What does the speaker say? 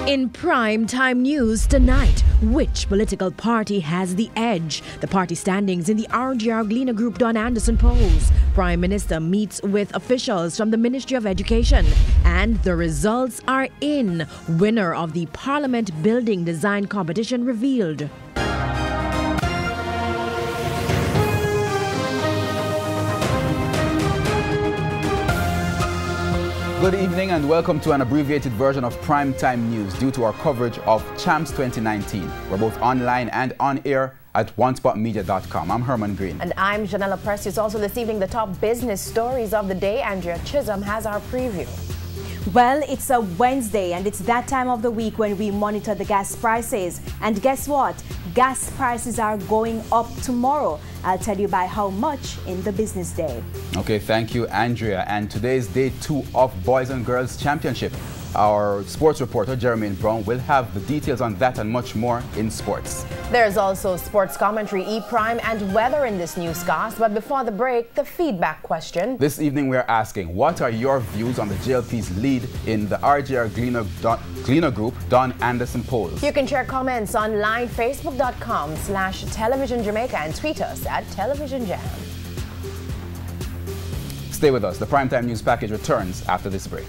In prime time news tonight, which political party has the edge? The party standings in the RGR Gleaner Group Don Anderson polls. Prime Minister meets with officials from the Ministry of Education. And the results are in. Winner of the Parliament Building Design Competition revealed. Good evening and welcome to an abbreviated version of Primetime News due to our coverage of Champs 2019. We're both online and on air at onespotmedia.com. I'm Herman Green. And I'm Janella Precious. Also this evening, the top business stories of the day. Andrea Chisholm has our preview. Well, it's a Wednesday and it's that time of the week when we monitor the gas prices. And guess what? Gas prices are going up tomorrow. I'll tell you by how much in the business day. Okay, thank you, Andrea. And today's day 2 of Boys and Girls Championship. Our sports reporter, Jermaine Brown, will have the details on that and much more in sports. There's also sports commentary, E-Prime, and weather in this newscast. But before the break, the feedback question. This evening, we are asking, what are your views on the JLP's lead in the RGR Gleaner Group Don Anderson polls? You can share comments online, facebook.com/Television Jamaica, and tweet us at Television Jam. Stay with us. The Primetime News Package returns after this break.